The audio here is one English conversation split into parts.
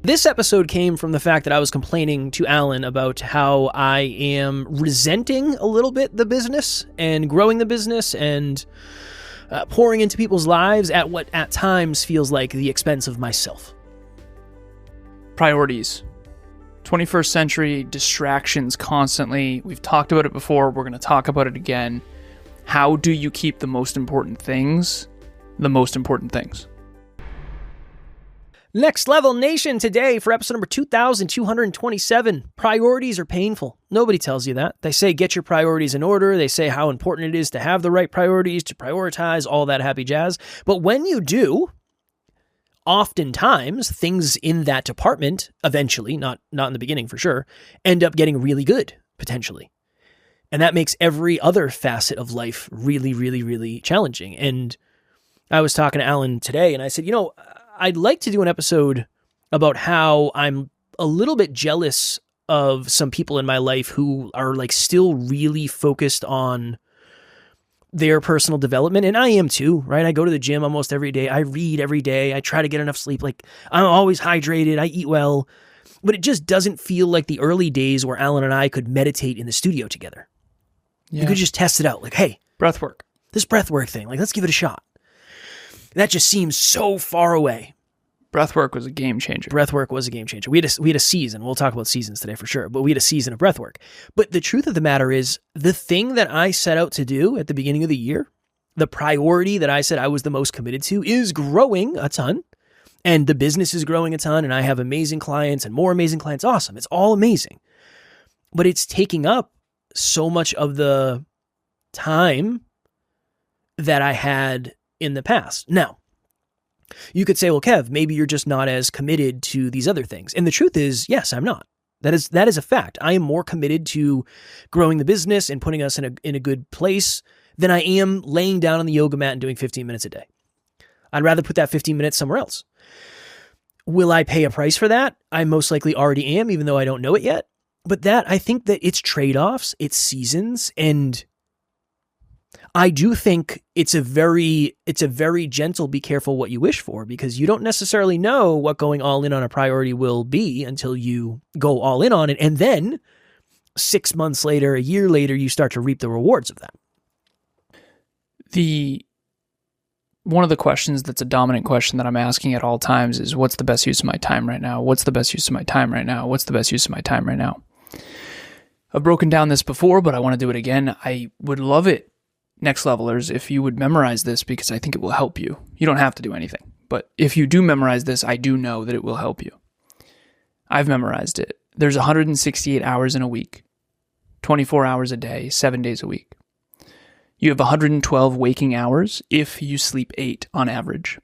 This episode came from the fact that I was complaining to Alan about how I am resenting a little bit the business and growing the business and pouring into people's lives at what at times feels like the expense of myself. Priorities. 21st century distractions constantly. We've talked about it before. We're going to talk about it again. How do you keep the most important things the most important things? Next Level Nation today for episode number 2227. Priorities are painful. Nobody tells you that. They say get your priorities in order. They say how important it is to have the right priorities, to prioritize, all that happy jazz. But when you do, oftentimes things in that department, eventually, not in the beginning for sure, end up getting really good, potentially. And that makes every other facet of life really, really, really challenging. And I was talking to Alan today and I said, I'd like to do an episode about how I'm a little bit jealous of some people in my life who are like still really focused on their personal development. And I am too, right? I go to the gym almost every day. I read every day. I try to get enough sleep. Like I'm always hydrated. I eat well, but it just doesn't feel like the early days where Alan and I could meditate in the studio together. Yeah. You could just test it out. Like, hey, breath work, this breath work thing, like, let's give it a shot. That just seems so far away. Breathwork was a game changer. Breathwork was a game changer. We had a season. We'll talk about seasons today for sure, but we had a season of breathwork. But the truth of the matter is, the thing that I set out to do at the beginning of the year, the priority that I said I was the most committed to, is growing a ton. And the business is growing a ton, and I have amazing clients and more amazing clients. Awesome. It's all amazing. But it's taking up so much of the time that I had in the past. Now, you could say, well, Kev, maybe you're just not as committed to these other things. And the truth is, yes, I'm not. That is a fact. I am more committed to growing the business and putting us in a good place than I am laying down on the yoga mat and doing 15 minutes a day. I'd rather put that 15 minutes somewhere else. Will I pay a price for that? I most likely already am, even though I don't know it yet. But I think that it's trade-offs, it's seasons, and I do think it's a very gentle be careful what you wish for, because you don't necessarily know what going all in on a priority will be until you go all in on it. And then 6 months later, a year later, you start to reap the rewards of that. One of the questions that's a dominant question that I'm asking at all times is, what's the best use of my time right now? What's the best use of my time right now? What's the best use of my time right now? I've broken down this before, but I want to do it again. I would love it, Next Levelers, if you would memorize this, because I think it will help you. You don't have to do anything, but if you do memorize this, I do know that it will help you. I've memorized it. There's 168 hours in a week, 24 hours a day, 7 days a week. You have 112 waking hours if you sleep 8 on average.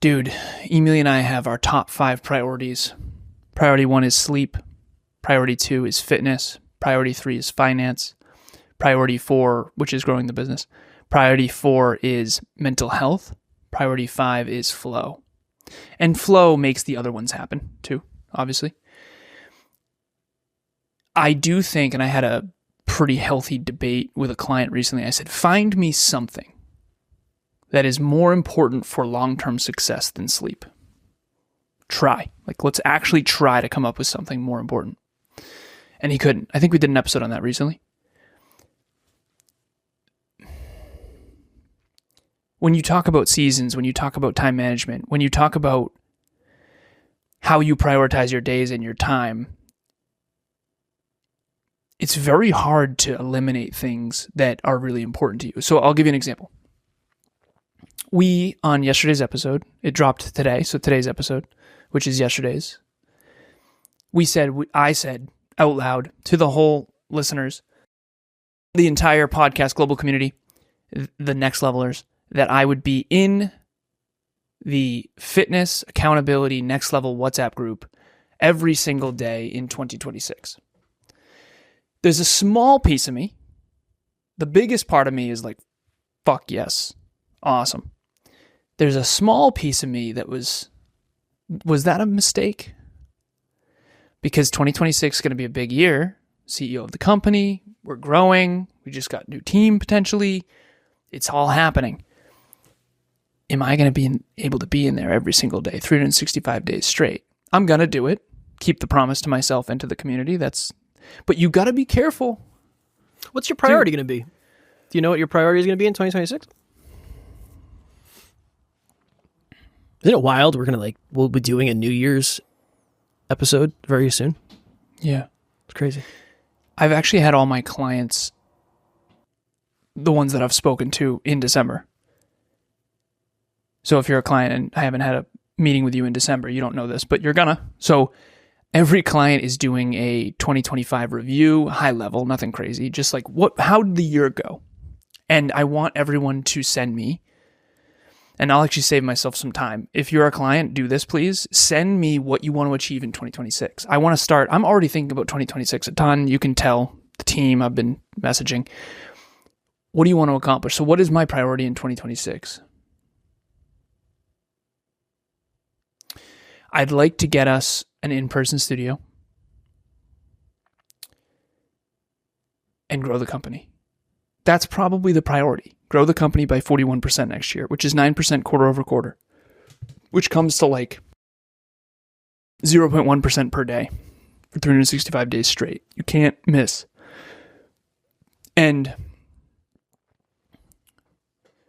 Dude, Emily and I have our top 5 priorities. Priority 1 is sleep. Priority 2 is fitness. Priority 3 is finance. Priority 4, which is growing the business. Priority 4 is mental health. Priority 5 is flow. And flow makes the other ones happen too, obviously. I do think, and I had a pretty healthy debate with a client recently, I said, find me something that is more important for long-term success than sleep. Try. Let's actually try to come up with something more important. And he couldn't. I think we did an episode on that recently. When you talk about seasons, when you talk about time management, when you talk about how you prioritize your days and your time, it's very hard to eliminate things that are really important to you. So I'll give you an example. We, on yesterday's episode, it dropped today, so today's episode, which is yesterday's, I said out loud to the whole listeners, the entire podcast global community, the Next Levelers, that I would be in the fitness accountability Next Level WhatsApp group every single day in 2026. There's a small piece of me. The biggest part of me is like, fuck yes. Awesome. There's a small piece of me that was that a mistake? Because 2026 is going to be a big year. CEO of the company. We're growing. We just got a new team potentially. It's all happening. am I going to be able to be in there every single day, 365 days straight? I'm going to do it. Keep the promise to myself and to the community. But you got to be careful. What's your priority going to be? Do you know what your priority is going to be in 2026? Isn't it wild? We'll be doing a New Year's episode very soon. Yeah. It's crazy. I've actually had all my clients, the ones that I've spoken to, in December. So if you're a client and I haven't had a meeting with you in December, you don't know this, but you're gonna. So every client is doing a 2025 review, high level, nothing crazy, just like how did the year go? And I want everyone to send me, and I'll actually save myself some time. If you're a client, do this, please. Send me what you want to achieve in 2026. I want to start. I'm already thinking about 2026 a ton. You can tell the team I've been messaging. What do you want to accomplish? So what is my priority in 2026? I'd like to get us an in-person studio and grow the company. That's probably the priority. Grow the company by 41% next year, which is 9% quarter over quarter, which comes to like 0.1% per day for 365 days straight. You can't miss. And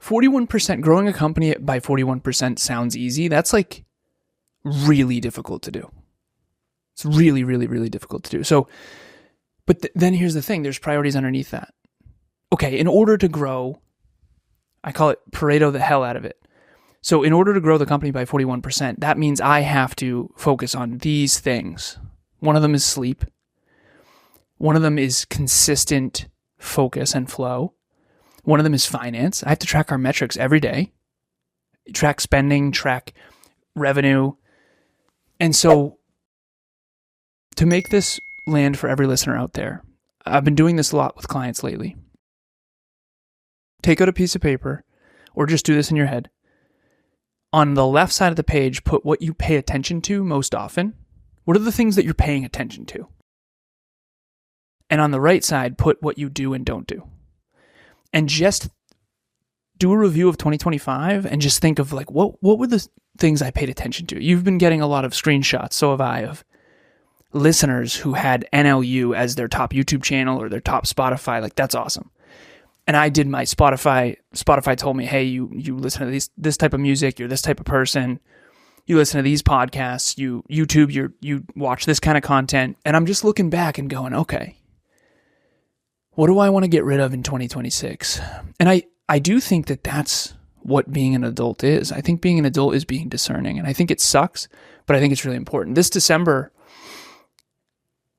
41%, growing a company by 41% sounds easy. That's like really difficult to do. It's really, really, really difficult to do. So, but then here's the thing. There's priorities underneath that. Okay, in order to grow, I call it Pareto the hell out of it. So in order to grow the company by 41%, that means I have to focus on these things. One of them is sleep. One of them is consistent focus and flow. One of them is finance. I have to track our metrics every day. Track spending, track revenue. And so to make this land for every listener out there, I've been doing this a lot with clients lately. Take out a piece of paper, or just do this in your head. On the left side of the page, put what you pay attention to most often. What are the things that you're paying attention to? And on the right side, put what you do and don't do. And just do a review of 2025 and just think of like, what were the things I paid attention to? You've been getting a lot of screenshots, so have I, of listeners who had NLU as their top YouTube channel or their top Spotify. Like, that's awesome. And I did my Spotify. Spotify told me, hey, you listen to this type of music, you're this type of person, you listen to these podcasts, YouTube, you watch this kind of content. And I'm just looking back and going, okay, what do I want to get rid of in 2026? And I do think that that's what being an adult is. I think being an adult is being discerning. And I think it sucks, but I think it's really important. This December,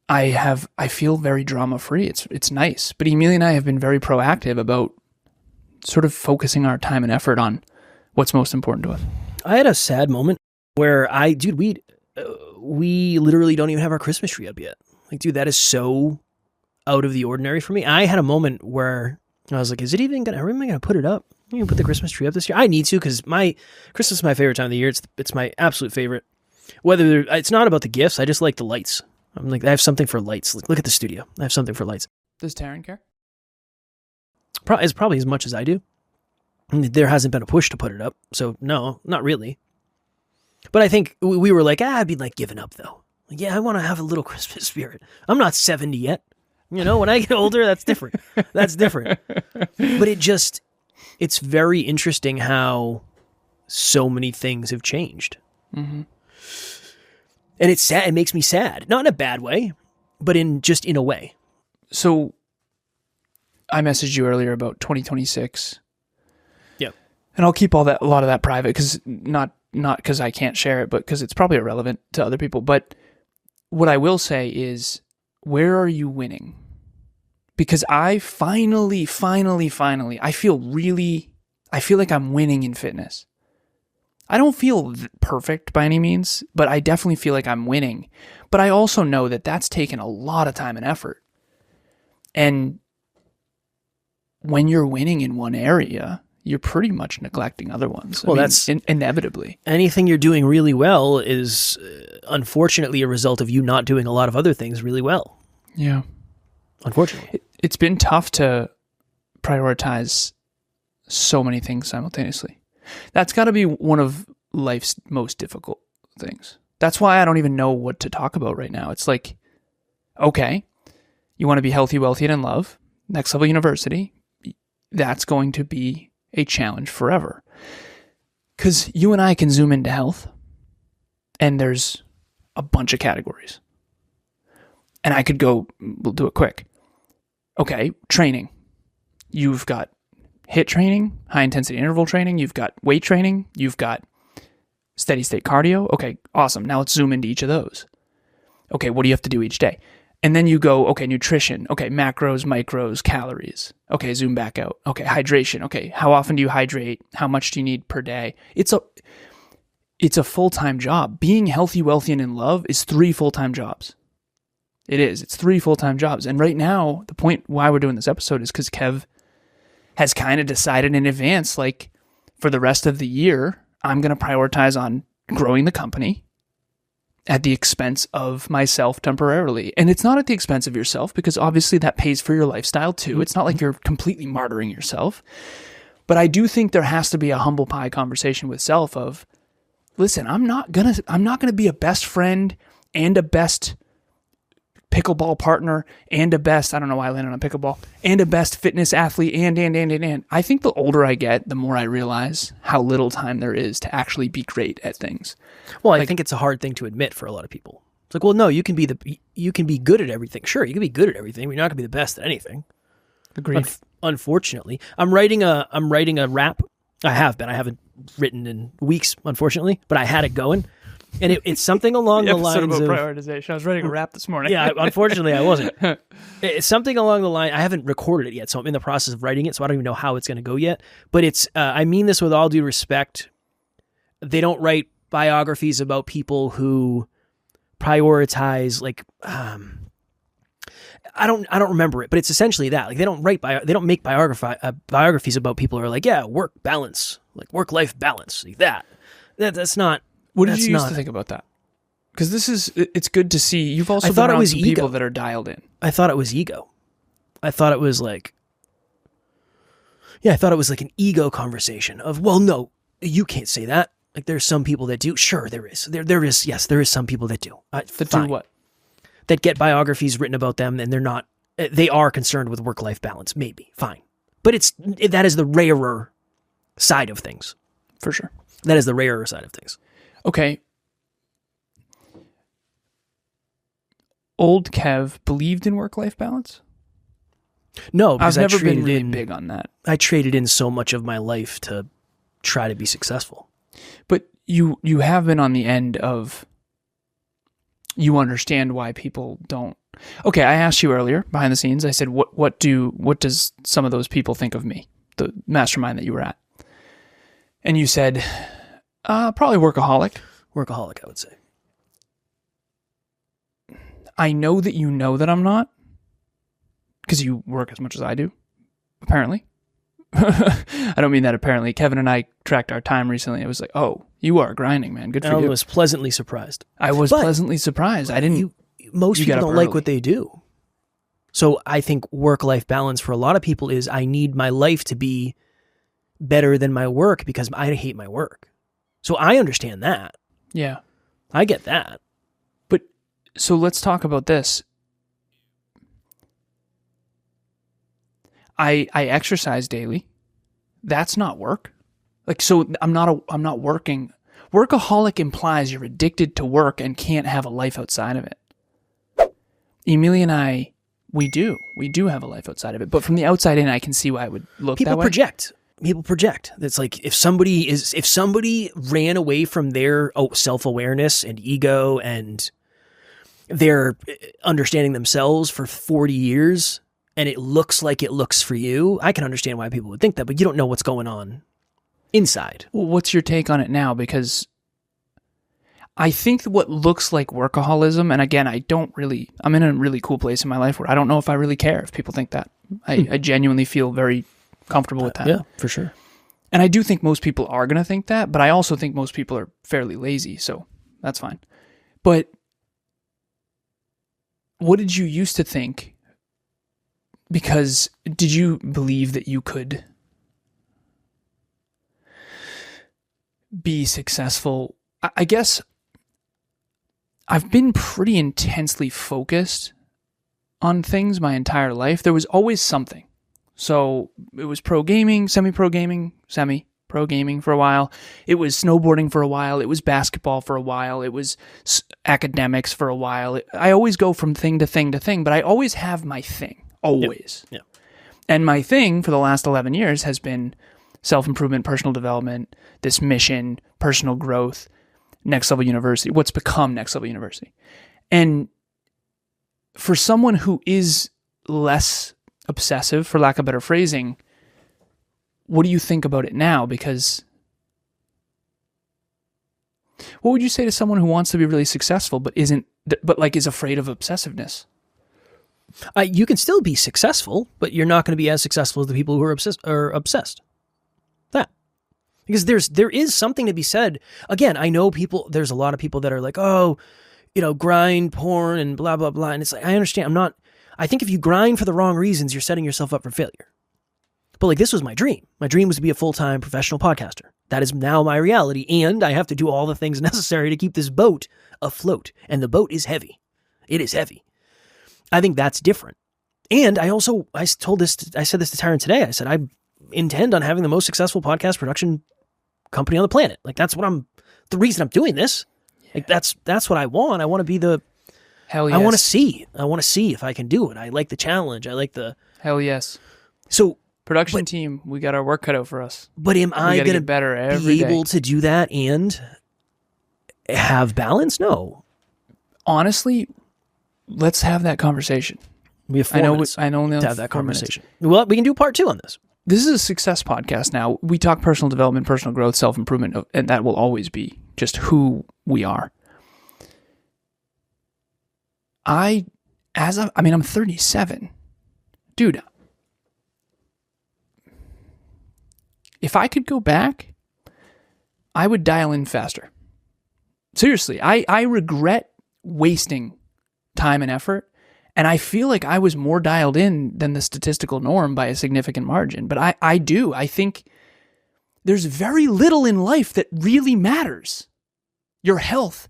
I feel very drama free. It's nice. But Emilia and I have been very proactive about sort of focusing our time and effort on what's most important to us. I had a sad moment where we literally don't even have our Christmas tree up yet. Like, dude, that is so out of the ordinary for me. I had a moment where I was like, are we even gonna put it up? You can put the Christmas tree up this year. I need to, because Christmas is my favorite time of the year. It's my absolute favorite. It's not about the gifts. I just like the lights. I'm like, I have something for lights. Look at the studio. I have something for lights. Does Taryn care? It's probably as much as I do. There hasn't been a push to put it up, so no, not really. But I think we were like, I'd be like giving up though. Like, yeah, I want to have a little Christmas spirit. I'm not 70 yet. When I get older, that's different. That's different. But it's very interesting how so many things have changed. Mm-hmm. And it's sad. It makes me sad. Not in a bad way, but in a way. So I messaged you earlier about 2026. Yeah. And I'll keep a lot of that private, because not because I can't share it, but because it's probably irrelevant to other people. But what I will say is, where are you winning? Because I finally, I feel like I'm winning in fitness. I don't feel perfect by any means, but I definitely feel like I'm winning. But I also know that that's taken a lot of time and effort. And when you're winning in one area, you're pretty much neglecting other ones. Well, that's inevitably. Anything you're doing really well is unfortunately a result of you not doing a lot of other things really well. Yeah. Unfortunately. It's been tough to prioritize so many things simultaneously. That's got to be one of life's most difficult things. That's why I don't even know what to talk about right now. It's like, okay, you want to be healthy, wealthy, and in love. Next Level University, that's going to be a challenge forever. Because you and I can zoom into health, and there's a bunch of categories. And I could go, we'll do it quick. Okay, training. You've got HIIT training, high intensity interval training. You've got weight training. You've got steady state cardio. Okay, awesome. Now let's zoom into each of those. Okay, what do you have to do each day? And then you go, okay, nutrition. Okay, macros, micros, calories. Okay, zoom back out. Okay, hydration. Okay, how often do you hydrate? How much do you need per day? It's a full-time job. Being healthy, wealthy, and in love is 3 full-time jobs. It is. It's 3 full-time jobs. And right now, the point why we're doing this episode is because Kev has kind of decided in advance, like, for the rest of the year, I'm going to prioritize on growing the company at the expense of myself temporarily. And it's not at the expense of yourself, because obviously that pays for your lifestyle too. It's not like you're completely martyring yourself. But I do think there has to be a humble pie conversation with self of, listen, I'm not gonna be a best friend and a best pickleball partner and a best, I don't know why I landed on pickleball, and a best fitness athlete and. I think the older I get, the more I realize how little time there is to actually be great at things. Well, I think it's a hard thing to admit for a lot of people. It's like, well, no, you can be good at everything. Sure, you can be good at everything, but you're not gonna be the best at anything. Agreed. Unfortunately, I'm writing a rap. I haven't written in weeks, unfortunately, but I had it going. And it's something along the lines about of prioritization. I was writing a rap this morning. Yeah, unfortunately, I wasn't. It's something along the line. I haven't recorded it yet, so I'm in the process of writing it. So I don't even know how it's going to go yet. But it's. I mean this with all due respect. They don't write biographies about people who prioritize like. I don't remember it, but it's essentially that. Like they don't make biographies about people who are like, yeah, work balance, like work-life balance, like that. That's not. What did you used to think about that? Because it's good to see. You've also been around some people that are dialed in. I thought it was ego. I thought it was like an ego conversation of, well, no, you can't say that. Like there's some people that do. Sure, there is. There is some people that do. That do what? That get biographies written about them and they are concerned with work-life balance. Maybe. Fine. But that is the rarer side of things. For sure. That is the rarer side of things. Okay. Old Kev believed in work-life balance? No, because I've never been really big on that. I traded in so much of my life to try to be successful. But you have been on the end of, you understand why people don't. Okay, I asked you earlier behind the scenes. I said, what does some of those people think of me, the mastermind that you were at? And you said, probably workaholic. Workaholic, I would say. I know that you know that I'm not, because you work as much as I do, apparently. I don't mean that apparently. Kevin and I tracked our time recently. It was like, oh, you are grinding, man. Good for you. I was pleasantly surprised. I was pleasantly surprised. I didn't. Most people don't like what they do. So I think work-life balance for a lot of people is I need my life to be better than my work because I hate my work. So I understand that. Yeah. I get that. But so let's talk about this. I exercise daily. That's not work. Like, so I'm not working. Workaholic implies you're addicted to work and can't have a life outside of it. Emilia and I, we do have a life outside of it. But from the outside in, I can see why it would look that way. People project. It's like if somebody ran away from their self-awareness and ego and their understanding themselves for 40 years, and it looks like it looks for you, I can understand why people would think that, but you don't know what's going on inside. Well, what's your take on it now? Because I think what looks like workaholism, and again, I'm in a really cool place in my life where I don't know if I really care if people think that. I genuinely feel very comfortable with that. Yeah, for sure. And I do think most people are going to think that, but I also think most people are fairly lazy, so that's fine. But what did you used to think? Because did you believe that you could be successful, I guess I've been pretty intensely focused on things my entire life. There was always something. So it was pro gaming, semi-pro gaming for a while. It was snowboarding for a while. It was basketball for a while. It was academics for a while. I always go from thing to thing to thing, but I always have my thing. Always. Yeah. And my thing for the last 11 years has been self-improvement, personal development, this mission, personal growth, Next Level University, what's become Next Level University. And for someone who is less obsessive, for lack of better phrasing, what do you think about it now? Because what would you say to someone who wants to be really successful but is afraid of obsessiveness? You can still be successful, but you're not going to be as successful as the people who are obsessed. That. Because there is something to be said. Again, I know there's a lot of people that are like, oh, grind porn and blah, blah, blah. And it's like, I understand. I think if you grind for the wrong reasons, you're setting yourself up for failure. But like, this was my dream. My dream was to be a full-time professional podcaster. That is now my reality. And I have to do all the things necessary to keep this boat afloat. And the boat is heavy. It is heavy. I think that's different. And I said this to Tyron today. I said, I intend on having the most successful podcast production company on the planet. Like, that's the reason I'm doing this. Yeah. Like, that's what I want. I want to be hell yes. I want to see if I can do it. I like the challenge. I like the hell yes. So production team, we got our work cut out for us. But am I going to be able to do that and have balance? No. Honestly, let's have that conversation. We have 4 minutes I know to have that conversation. Well, we can do part 2 on this. This is a success podcast now. We talk personal development, personal growth, self-improvement, and that will always be just who we are. I'm 37. Dude, if I could go back, I would dial in faster. Seriously, I regret wasting time and effort, and I feel like I was more dialed in than the statistical norm by a significant margin. But I do. I think there's very little in life that really matters. Your health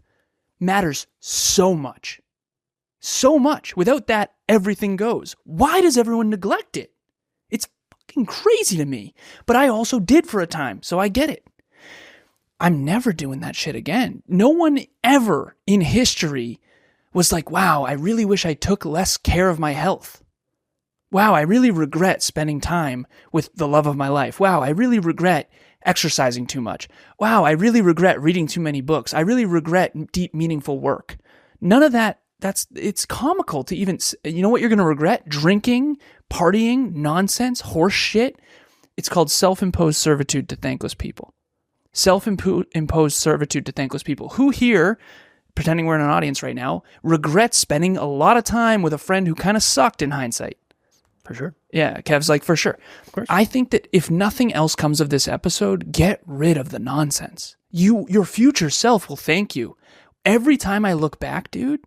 matters so much. So much. Without that, everything goes. Why does everyone neglect it? It's fucking crazy to me. But I also did for a time, so I get it. I'm never doing that shit again. No one ever in history was like, wow, I really wish I took less care of my health. Wow, I really regret spending time with the love of my life. Wow, I really regret exercising too much. Wow, I really regret reading too many books. I really regret deep, meaningful work. None of that. It's comical to even, you know what you're going to regret? Drinking, partying, nonsense, horse shit. It's called self-imposed servitude to thankless people. Self-imposed servitude to thankless people. Who here, pretending we're in an audience right now, regrets spending a lot of time with a friend who kind of sucked in hindsight? For sure. Yeah, Kev's like, for sure. Of course. I think that if nothing else comes of this episode, get rid of the nonsense. Your future self will thank you. Every time I look back, dude,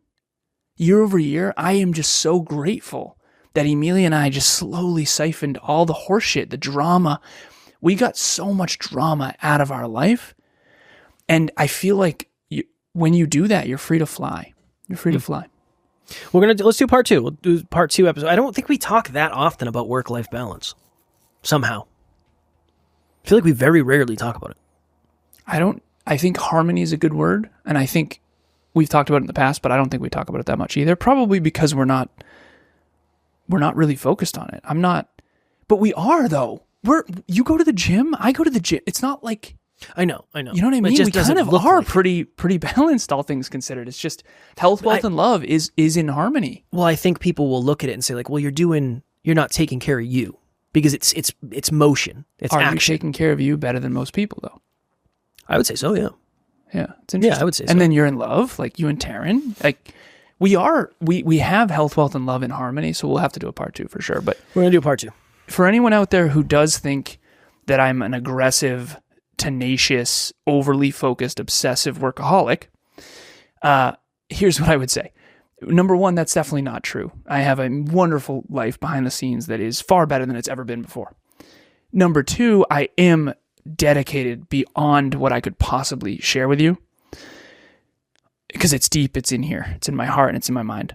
year over year, I am just so grateful that Emilia and I just slowly siphoned all the horseshit, the drama. We got so much drama out of our life. And I feel like when you do that, you're free to fly. You're free to fly. Let's do part 2. We'll do part 2 episode. I don't think we talk that often about work-life balance. Somehow. I feel like we very rarely talk about it. I think harmony is a good word. And I think we've talked about it in the past, but I don't think we talk about it that much either. Probably because we're not really focused on it. I'm not, but we are though. You go to the gym, I go to the gym. It's not like, I know. You know what I mean? We kind of are pretty balanced, all things considered. It's just health, wealth, and love is in harmony. Well, I think people will look at it and say like, well, you're not taking care of you because it's motion. It's action. Are you taking care of you better than most people though? I would say so. Yeah. Yeah, it's interesting. Yeah, I would say so. And then you're in love, like you and Taryn. Like we have health, wealth, and love in harmony, so we'll have to do a part 2 for sure. But we're going to do a part 2. For anyone out there who does think that I'm an aggressive, tenacious, overly focused, obsessive workaholic, here's what I would say. Number 1, that's definitely not true. I have a wonderful life behind the scenes that is far better than it's ever been before. Number 2, I am dedicated beyond what I could possibly share with you, because it's deep, it's in here, it's in my heart, and it's in my mind.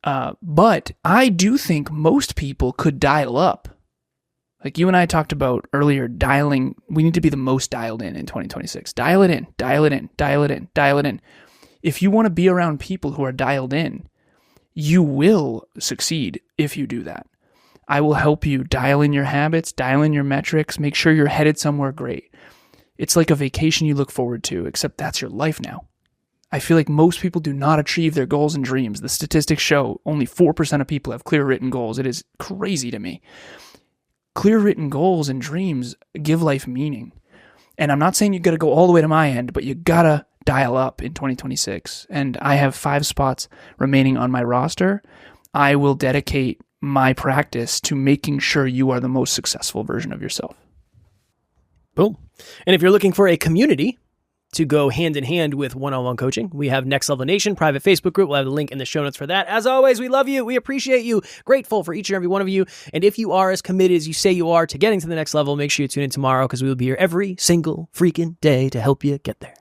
But I do think most people could dial up. Like you and I talked about earlier, we need to be the most dialed in 2026. Dial it in, dial it in, dial it in, dial it in. If you want to be around people who are dialed in, you will succeed if you do that. I will help you dial in your habits, dial in your metrics, make sure you're headed somewhere great. It's like a vacation you look forward to, except that's your life now. I feel like most people do not achieve their goals and dreams. The statistics show only 4% of people have clear written goals. It is crazy to me. Clear written goals and dreams give life meaning. And I'm not saying you got to go all the way to my end, but you got to dial up in 2026. And I have 5 spots remaining on my roster. I will dedicate my practice to making sure you are the most successful version of yourself. Boom. And if you're looking for a community to go hand in hand with one-on-one coaching, we have Next Level Nation, private Facebook group. We'll have the link in the show notes for that. As always, we love you. We appreciate you. Grateful for each and every one of you. And if you are as committed as you say you are to getting to the next level, make sure you tune in tomorrow, because we will be here every single freaking day to help you get there.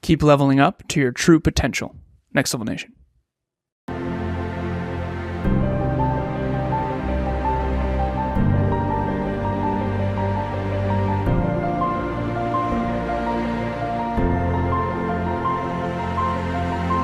Keep leveling up to your true potential. Next Level Nation.